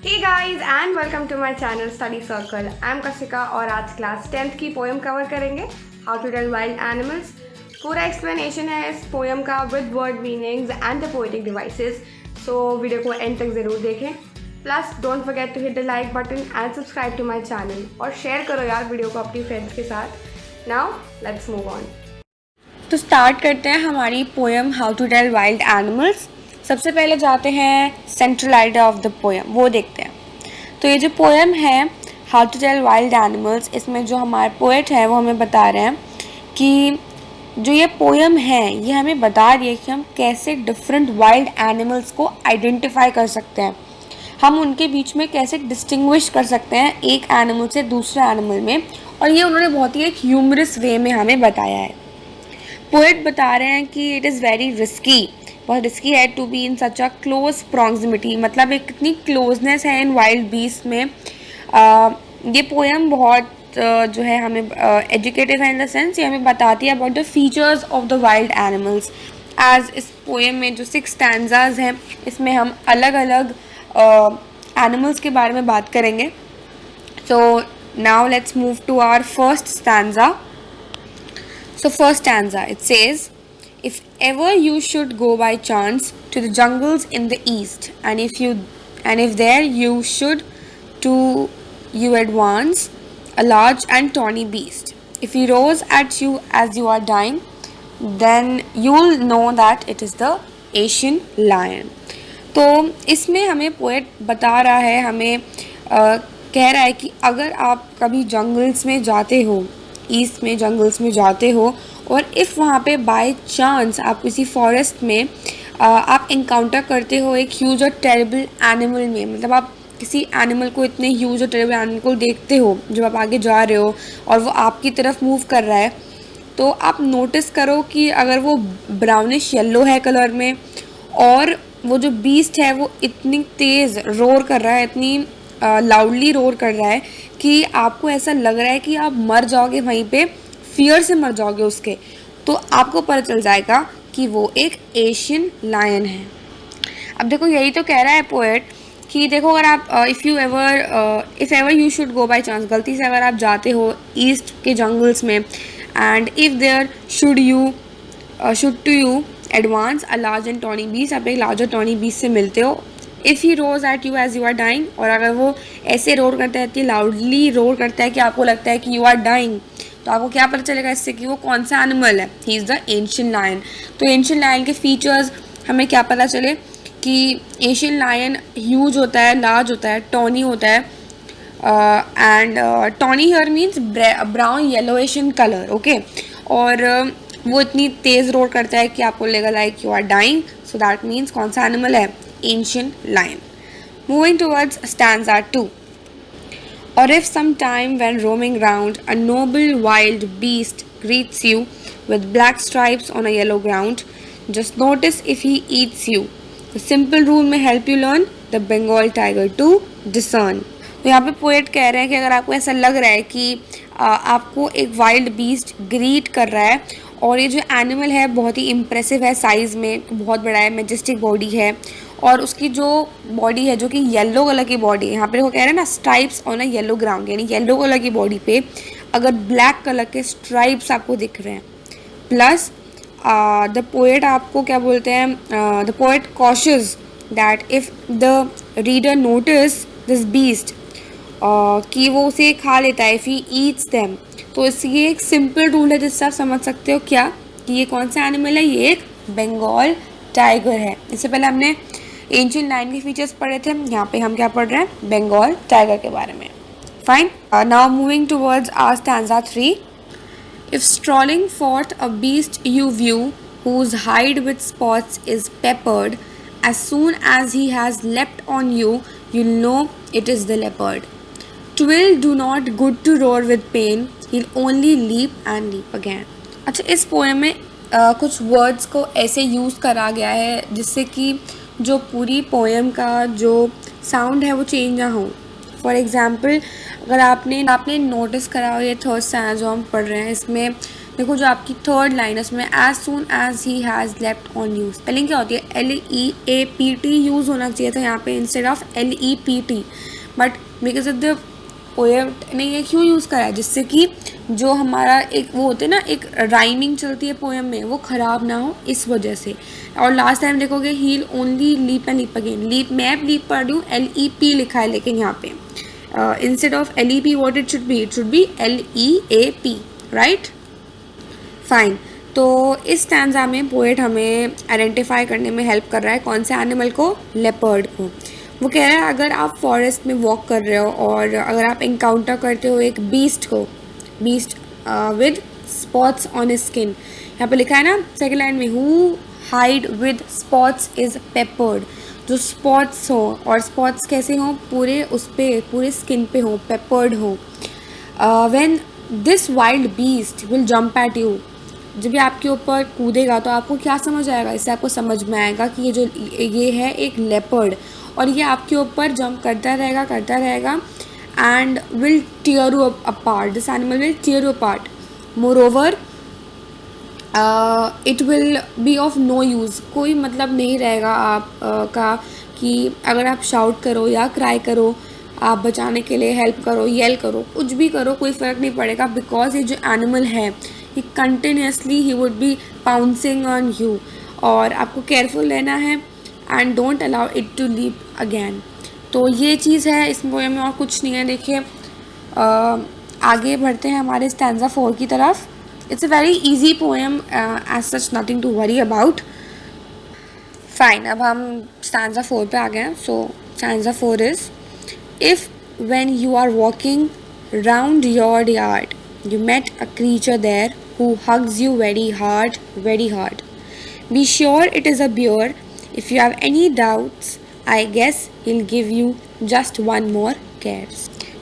Hey guys and welcome to my channel Study Circle. I'm Kasika और आज class 10th की poem cover करेंगे How to Tell Wild Animals. पूरा explanation है इस पोएम का with word meanings and the poetic devices. So video को end तक ज़रूर देखें. Plus don't forget to hit the like button and subscribe to my channel और शेयर करो यार वीडियो को अपनी फ्रेंड्स के साथ. Now let's move on. तो स्टार्ट करते हैं हमारी poem how to tell wild animals. सबसे पहले जाते हैं central idea of the poem, वो देखते हैं. तो ये जो पोएम है how to tell wild animals, इसमें जो हमारे पोएट है वो हमें बता रहे हैं कि जो ये पोएम है ये हमें बता रही है कि हम कैसे डिफरेंट वाइल्ड एनिमल्स को आइडेंटिफाई कर सकते हैं, हम उनके बीच में कैसे डिस्टिंग्विश कर सकते हैं एक एनिमल से दूसरे एनिमल में. और ये उन्होंने बहुत ही एक ह्यूमरस वे में हमें बताया है. पोएट बता रहे हैं कि इट इज़ वेरी रिस्की, बहुत रिस्की है to be in such a close proximity, मतलब एक कितनी क्लोजनेस है इन वाइल्ड बीस्ट में. ये पोएम बहुत जो है हमें एजुकेटिव है इन द सेंस, ये हमें बताती है about the features of the wild animals. As इस पोएम में जो 6 स्टैंजाज हैं इसमें हम अलग अलग एनिमल्स के बारे में बात करेंगे. So now let's move to our first stanza. So first stanza, it says, if ever you should go by chance to the jungles in the east, and if there you advance a large and tawny beast. If he roars at you as you are dying, then you'll know that it is the Asian lion. तो इसमें हमें poet बता रहा है, हमें कह रहा है कि अगर आप कभी जंगल्स में जाते हो, ईस्ट में जंगल्स में जाते हो और इफ़ वहाँ पे बाय चांस आप किसी फॉरेस्ट में आप इनकाउंटर करते हो एक ह्यूज और टेरेबल एनिमल में, मतलब आप किसी एनिमल को, इतने ह्यूज और टेरेबल एनिमल को देखते हो जब आप आगे जा रहे हो और वो आपकी तरफ मूव कर रहा है, तो आप नोटिस करो कि अगर वो ब्राउनिश येलो है कलर में और वो जो बीस्ट है वो इतनी तेज़ रोर कर रहा है, इतनी लाउडली रोर कर रहा है कि आपको ऐसा लग रहा है कि आप मर जाओगे, वहीं पे फियर से मर जाओगे उसके, तो आपको पता चल जाएगा कि वो एक एशियन लायन है. अब देखो यही तो कह रहा है पोएट कि देखो अगर आप if ever you should go by chance, गलती से अगर आप जाते हो ईस्ट के जंगल्स में, and if there should to you advance a large and tawny beast, आप एक लार्ज और टॉनी बीस्ट से मिलते हो. If he roars at you as you are dying, और अगर वो ऐसे रोर करता है, इतनी लाउडली रोर करता है कि आपको लगता है कि यू आर डाइंग, तो आपको क्या पता चलेगा इससे कि वो कौन सा एनिमल है. He is the ancient lion. तो एंशिएंट लायन के फीचर्स हमें क्या पता चले कि एंशिएंट लायन ह्यूज होता है, लार्ज होता है, टॉनी होता है, and tawny here means brown yellowish in colour. Okay, और वो इतनी तेज़ रोर करता है कि आपको लगेगा like you are dying. So that means कौन सा एनिमल है, ancient lion. Moving towards stanza 2. Or if sometime when roaming round a noble wild beast greets you with black stripes on a yellow ground, just notice if he eats you. The simple rule may help you learn the Bengal tiger to discern. तो यहाँ पे poet कह रहे हैं कि अगर आपको ऐसा लग रहा है कि आपको एक वाइल्ड बीस्ट ग्रीट कर रहा है और ये जो एनिमल है बहुत ही इम्प्रेसिव है, साइज़ में बहुत बड़ा है, मैजेस्टिक बॉडी है, और उसकी जो बॉडी है जो कि येलो कलर की बॉडी है, यहाँ पे वो कह रहे हैं ना stripes on a yellow ground, यानी येलो कलर की बॉडी पे अगर ब्लैक कलर के स्ट्राइप्स आपको दिख रहे हैं, प्लस द पोएट आपको क्या बोलते हैं, the poet cautious that if the reader notice this beast, कि वो उसे खा लेता है, इफ़ ही ईट्स देम, तो ये एक सिंपल रूल है जिससे आप समझ सकते हो क्या कि ये कौन सा एनिमल है, ये एक बंगाल टाइगर है. इससे पहले हमने एंशिएंट लायन के फीचर्स पढ़े थे, यहाँ पे हम क्या पढ़ रहे हैं, बंगाल टाइगर के बारे में. Fine. Now moving towards our stanza 3. If strolling forth a beast you view whose hide with spots is peppered, as soon as he has leapt on you you'll know it is the leopard. 'Twill do not good to roar with pain, he'll only leap and leap again. अच्छा, इस poem में कुछ words को ऐसे use करा गया है जिससे कि जो पूरी पोएम का जो साउंड है वो चेंज ना हो. फॉर एग्ज़ाम्पल अगर आपने नोटिस करा हो, ये थर्ड स्टैंजा जो हम पढ़ रहे हैं इसमें देखो जो आपकी थर्ड लाइन है उसमें as soon as he has left on you, spelling क्या होती है, LEAPT यूज़ होना चाहिए था यहाँ पे instead of LEPT, but because of the poet ने ये क्यों यूज़ करा है, जिससे कि जो हमारा एक वो होते हैं ना, एक राइमिंग चलती है पोएम में, वो ख़राब ना हो इस वजह से। और लास्ट टाइम देखोगे he'll only leap and leap again, leap मैं लीप पढ़ रही हूँ LEP लिखा है, लेकिन यहाँ पे instead of LEP what it should be LEAP, right. Fine. तो इस स्टैंजा में पोएट हमें आइडेंटिफाई करने में हेल्प कर रहा है कौन से एनिमल को, लेपर्ड को। वो कह रहा है अगर आप फॉरेस्ट में वॉक कर रहे हो और अगर आप इनकाउंटर करते हो एक बीस्ट को, beast with spots on his skin, यहाँ पे लिखा है ना सेकेंड लाइन में, who hide with spots is peppered, जो स्पॉट्स हो, और स्पॉट्स कैसे हों, पूरे उस पर पूरे स्किन पे हो, पेपर्ड हो। When this wild beast will jump eight you, जब भी आपके ऊपर कूदेगा तो आपको क्या समझ आएगा, इससे आपको समझ में आएगा कि ये है एक लेपर्ड, और ये आपके ऊपर जंप करता रहेगा and will tear you apart, this animal will tear you apart. Moreover it will be of no use, कोई मतलब नहीं रहेगा आप का कि अगर आप शाउट करो या क्राई करो, आप बचाने के लिए हेल्प करो, येल करो, कुछ भी करो, कोई फ़र्क नहीं पड़ेगा, बिकॉज ये जो एनिमल है ये continuously he would be pouncing on you, और आपको केयरफुल रहना है and don't allow it to leap again. तो ये चीज़ है इस पोएम में, और कुछ नहीं है। देखिए आगे बढ़ते हैं हमारे स्टैंजा 4 की तरफ। It's a very easy poem, as such nothing to worry about. Fine, अब हम स्टैंजा 4 पे आ गए हैं। So stanza 4 is, if when you are walking round your yard you met a creature there who hugs you very hard, very hard, be sure it is a bear. If you have any doubts, I guess he'll give you just one more care.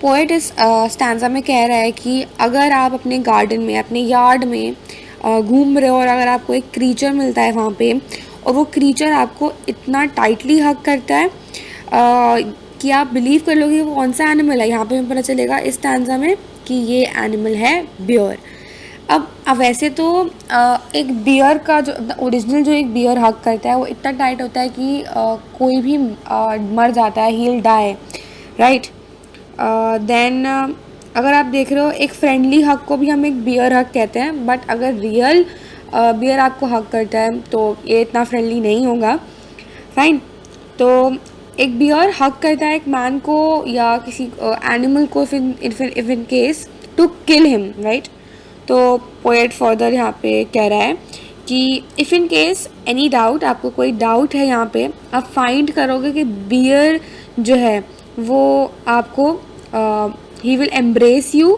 Poet इस stanza में कह रहा है कि अगर आप अपने garden में, अपने यार्ड में घूम रहे हो और अगर आपको एक क्रीचर मिलता है वहाँ पे, और वो क्रीचर आपको इतना टाइटली हग करता है कि आप बिलीव कर लोगे वो कौन सा एनिमल है। यहाँ पे हमें पता चलेगा इस स्टैंजा में कि ये एनिमल है बियर। अब वैसे तो एक बियर का जो ओरिजिनल जो एक बियर हग करता है वो इतना टाइट होता है कि कोई भी मर जाता है, he will die, right. Then अगर आप देख रहे हो एक फ्रेंडली हग को भी हम एक बियर हग कहते हैं, बट अगर रियल बियर आपको हग करता है तो ये इतना फ्रेंडली नहीं होगा। फाइन। तो एक बियर हग करता है एक मैन को या किसी एनिमल को if in case to kill him, right. तो पोएट फर्दर यहाँ पे कह रहा है कि if in case any doubt, आपको कोई डाउट है यहाँ पे, आप फाइंड करोगे कि बियर जो है वो आपको he will embrace you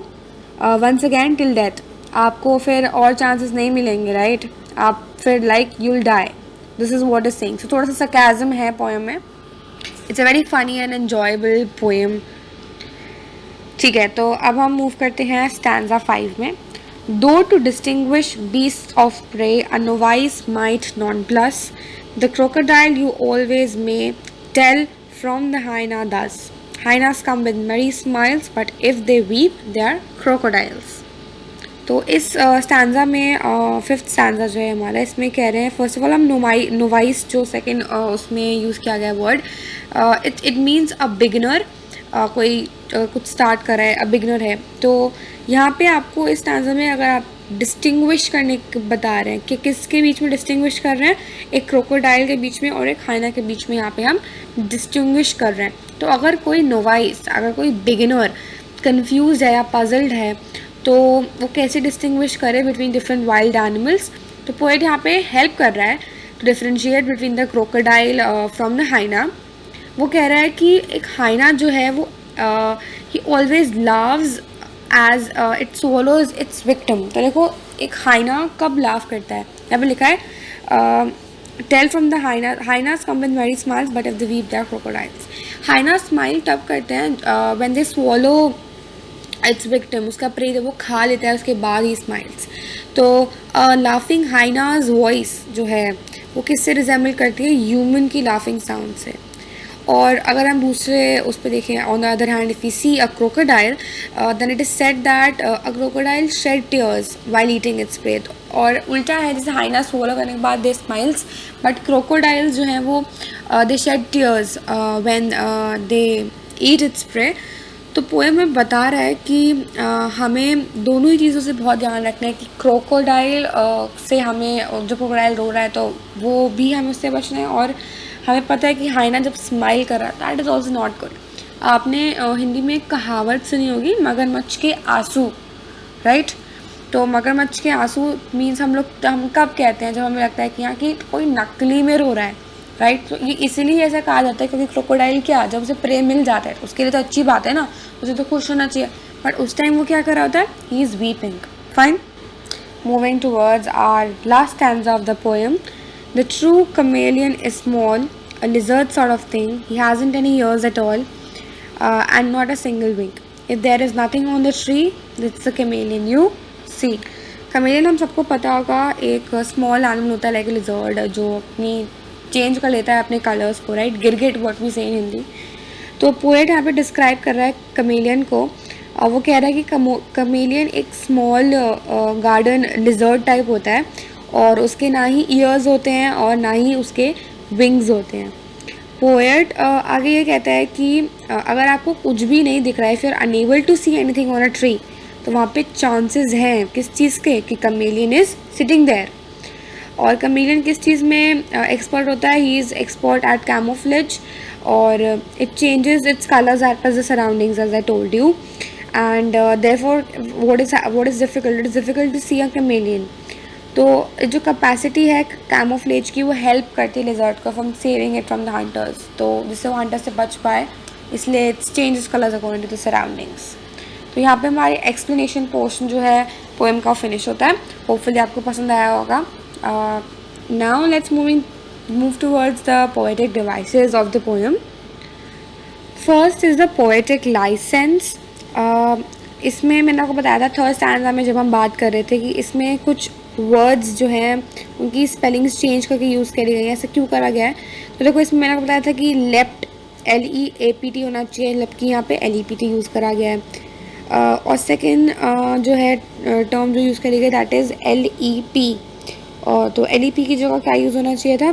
once again till death, आपको फिर और चांसेस नहीं मिलेंगे, राइट। आप फिर like you will die, this is what is saying. So थोड़ा सा सरकाज़म है पोएम में। It's a very funny and enjoyable poem. ठीक है, तो अब हम मूव करते हैं स्टैंजा 5 में। Though to distinguish beasts of prey a novice might not plus, the crocodile you always may tell from the hyena thus. Hyenas come with merry smiles, but if they weep, they are crocodiles. तो इस stanza में 5th stanza जो है हमारा, इसमें कह रहे हैं फर्स्ट ऑफ ऑल हम नोवाइस जो सेकेंड उसमें यूज़ किया गया word, it means a beginner, कोई कुछ स्टार्ट कर रहा है, अ बिगिनर है। तो यहाँ पे आपको इस स्टैंजा में अगर आप डिस्टिंग्विश करने बता रहे हैं कि किसके बीच में डिस्टिंग्विश कर रहे हैं, एक क्रोकोडाइल के बीच में और एक हाइना के बीच में यहाँ पे हम डिस्टिंग्विश कर रहे हैं। तो अगर कोई नोवाइस, अगर कोई बिगिनर कंफ्यूज है या पजल्ड है तो वो कैसे डिस्टिंग्विश करे बिटवीन डिफरेंट वाइल्ड एनिमल्स, तो पोएट यहाँ पे हेल्प कर रहा है to differentiate between the crocodile from the hyena. वो कह रहा है कि एक हाइना जो है वो he always loves as it swallows its victim. तो देखो एक हाइना कब लाव करता है, यहाँ पे लिखा है tell from the hyenas come with very smiles but if the weep they are crocodiles. Hyena smile तब करते हैं when they swallow its victim, उसका प्रे जब वो खा लेता है उसके बाद ही स्माइल्स। तो लाफिंग हाइनाज वॉइस जो है वो किससे रिजेंबल करती है, ह्यूमन की लाफिंग साउंड से। और अगर हम दूसरे उस पर देखें, on the other hand if we see a crocodile then it is said that a crocodile shed tears while eating its prey. और उल्टा है, जैसे हाइना swallow करने के बाद दे स्माइल्स, बट क्रोकोडाइल्स जो हैं वो they shed tears when they eat its prey. तो पोएम में बता रहा है कि हमें दोनों ही चीज़ों से बहुत ध्यान रखना है कि क्रोकोडाइल से हमें, जो क्रोकोडाइल रो रहा है तो वो भी हमें उससे बचना है, और हमें पता है कि हाइना जब स्माइल कर रहा है that is also not good. आपने हिंदी में एक कहावत सुनी होगी, मगरमच्छ के आंसू, राइट। तो मगरमच्छ के आंसू मीन्स हम कब कहते हैं, जब हमें लगता है कि यहाँ कि कोई नकली में रो रहा है, राइट। तो ये इसीलिए ऐसा कहा जाता है क्योंकि क्रोकोडाइल क्या, जब उसे प्रे मिल जाता है उसके लिए तो अच्छी बात है ना, उसे तो खुश होना चाहिए, बट उस टाइम वो क्या कर रहा होता है, he is weeping. Fine, moving towards our last stanza of the poem. The true chameleon is small, a lizard sort of thing. He hasn't any ears at all, and not a single wing. If there is nothing on the tree, that's the chameleon you see. chameleon हम सबको पता होगा, एक small animal होता है like lizard, जो अपनी change कर लेता है अपने कलर्स को, राइट। गिरगिट व्हाट वी से इन हिंदी। तो पोएट यहाँ पे डिस्क्राइब कर रहा है कमेलियन को, और वो कह रहा है कि कमेलियन एक स्मॉल गार्डन लिजर्ड टाइप होता है, और उसके ना ही ईयर्स होते हैं और ना ही उसके विंग्स होते हैं। पोएट आगे ये कहता है कि अगर आपको कुछ भी नहीं दिख रहा है, फिर unable to see anything on a tree, तो वहाँ पे चांसेस हैं किस चीज़ के, कि कमेलियन इज़ सिटिंग देयर। और कमेलियन किस चीज़ में एक्सपर्ट होता है, he is expert at camouflage, और it changes its colours as per the surroundings as I told you, and therefore what is difficult, it is difficult to see a chameleon. तो जो capacity है camouflage की, वो help करती है lizard को from saving it from the hunters, तो जिससे वो हंटर से बच पाए, इसलिए its changes colours according to the surroundings. तो यहाँ पे हमारी एक्सप्लेनेशन पोर्शन जो है पोएम का फिनिश होता है। होपफुली आपको पसंद आया होगा। Now let's move towards the poetic devices of the poem. First is the poetic license. इसमें मैंने आपको बताया था थर्ड स्टैंजा में जब हम बात कर रहे थे कि इसमें कुछ वर्ड्स जो हैं उनकी स्पेलिंग्स चेंज करके यूज़ करी गई है। ऐसा क्यों करा गया है? तो देखो, इसमें मैंने आपको बताया था कि लेफ्ट LEAPT होना चाहिए, जबकि यहाँ पे LEPT यूज़ करा गया है। और सेकेंड जो है टर्म जो यूज़ करी गई दैट इज़ LEP, और तो LEP की जगह क्या यूज़ होना चाहिए था,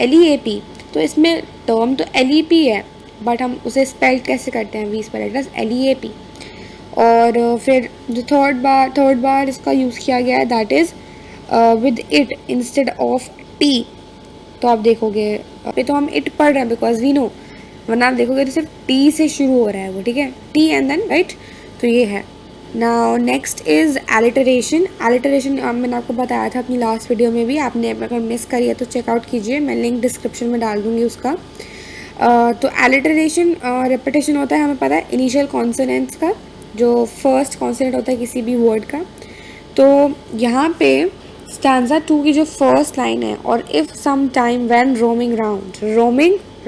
LEAP। तो इसमें टर्म तो LEP है, बट हम उसे स्पेल्ड कैसे करते हैं, we spell it as LEAP। और फिर जो थर्ड बार इसका यूज़ किया गया है that is with it instead of T. तो आप देखोगे पे तो हम इट पढ़ रहे हैं बिकॉज वी नो, वरना आप देखोगे तो सिर्फ टी से शुरू हो रहा है वो, ठीक है, टी एंड देन राइट। तो ये है। Now next is alliteration. Alliteration मैंने आपको बताया था अपनी लास्ट वीडियो में भी, आपने अगर मिस करी है तो चेकआउट कीजिए, मैं लिंक डिस्क्रिप्शन में डाल दूँगी उसका। तो एलिटरेशन रेपिटेशन होता है, हमें पता है, इनिशियल कॉन्सोनेंट्स का, जो फर्स्ट कॉन्सोनेंट होता है किसी भी वर्ड का। तो यहाँ पे स्टैंजा 2 की जो फर्स्ट लाइन है, और if some time when roaming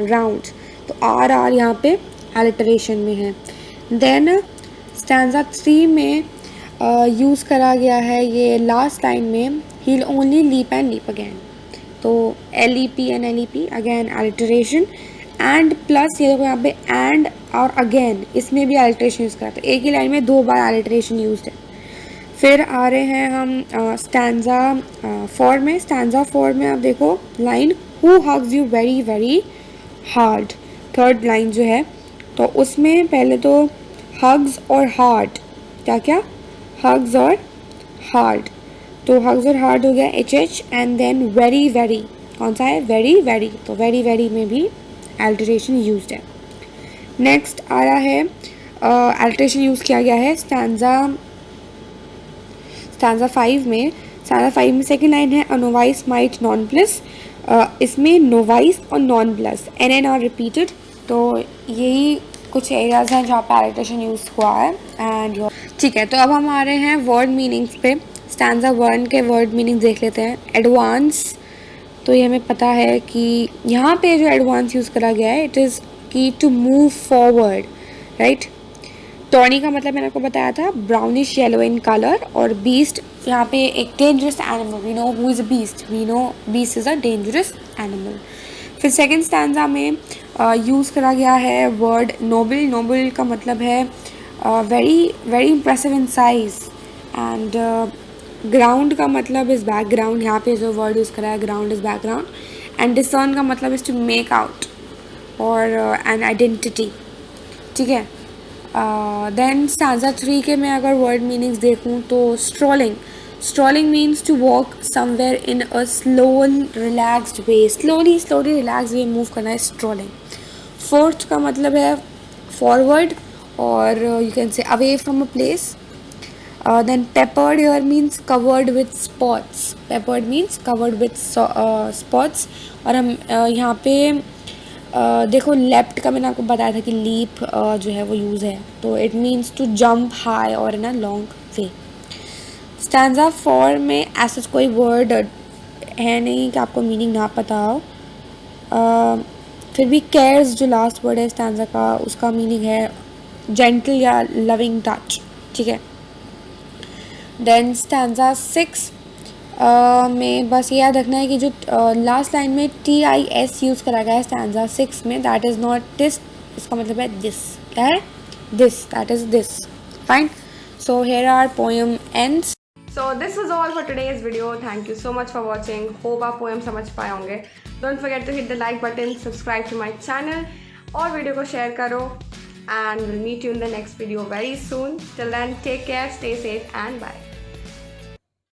round, तो आर यहाँ पे एलिटरेशन में है। देन स्टैंजा 3 में यूज़ करा गया है ये लास्ट लाइन में, he will only leap and leap again. तो LEP and LEP again alliteration, and plus ये देखो यहाँ पे एंड और अगेन, इसमें भी एलिटरेशन यूज़ करा था, एक ही लाइन में 2 बार एलिटरेशन यूज है। फिर आ रहे हैं हम स्टैंजा 4 में। स्टैंजा 4 में आप देखो line who hugs you very very hard, third line जो है, तो उसमें पहले तो हग्स और हार्ड, क्या हग्स और हार्ड, तो हग्स और हार्ड हो गया HH, and then very very, कौन सा है, वेरी वेरी, तो वेरी वेरी में भी एल्टरेशन यूज्ड है। नेक्स्ट आ रहा है एल्टरेशन यूज़ किया गया है स्टैंजा 5 में। स्टैंजा 5 में सेकेंड लाइन है नोवाइस माइट नॉन प्लस, इसमें नोवाइस और nonplus NN are repeated. तो यही कुछ एरियाज हैं जहाँ पर एलिटरेशन यूज़ हुआ है। एंड ठीक है, तो अब हम आ रहे हैं वर्ड मीनिंग्स पे। स्टैंजा 1 के वर्ड मीनिंग देख लेते हैं। एडवांस, तो ये हमें पता है कि यहाँ पे जो एडवांस यूज़ करा गया है, it is key to move forward, right. Tawny का मतलब मैंने आपको बताया था, ब्राउनिश येलो इन कलर, और बीस्ट यहाँ पे एक dangerous animal, we know who is a beast, we know beast is a dangerous animal. फिर सेकेंड स्टैंजा में यूज़ करा गया है वर्ड नोबल. नोबल का मतलब है very very impressive in size. And ground का मतलब इज़ बैकग्राउंड. यहाँ पे जो वर्ड यूज़ करा है ground is background. And discern का मतलब इज़ टू मेक आउट और एन आइडेंटिटी. ठीक है. देन स्टैंजा 3 के मैं अगर वर्ड मीनिंग्स देखूँ तो strolling. Strolling means to walk somewhere in a slow and relaxed way. Slowly relax way move करना है स्ट्रॉलिंग. फोर्थ का मतलब है फॉरवर्ड और you can say away from a place. Then peppered here means covered with spots. Peppered means covered with spots. और हम यहाँ पे देखो लेफ्ट का मैंने आपको बताया था कि लीप जो है वो यूज़ है. तो it means to jump high और in a long way. Stanza 4 में ऐसा कोई वर्ड है नहीं कि आपको मीनिंग ना पता हो. फिर भी केयर्स जो लास्ट वर्ड है स्टैंजा का उसका मीनिंग है जेंटल या लविंग टच. ठीक है. देन स्टैंजा 6 में बस ये याद रखना है कि जो लास्ट लाइन में TIS यूज़ करा गया है स्टैंजा 6 में दैट इज़ नॉट दिस. इसका मतलब है दिस. क्या है? This. That is this. Fine. So here our poem ends. So this was all for today's video. Thank you so much for watching. Hope आप poem समझ पाए होंगे. Don't forget to hit the like button, subscribe to my channel और video को share करो. And we'll meet you in the next video very soon. Till then, take care, stay safe and bye.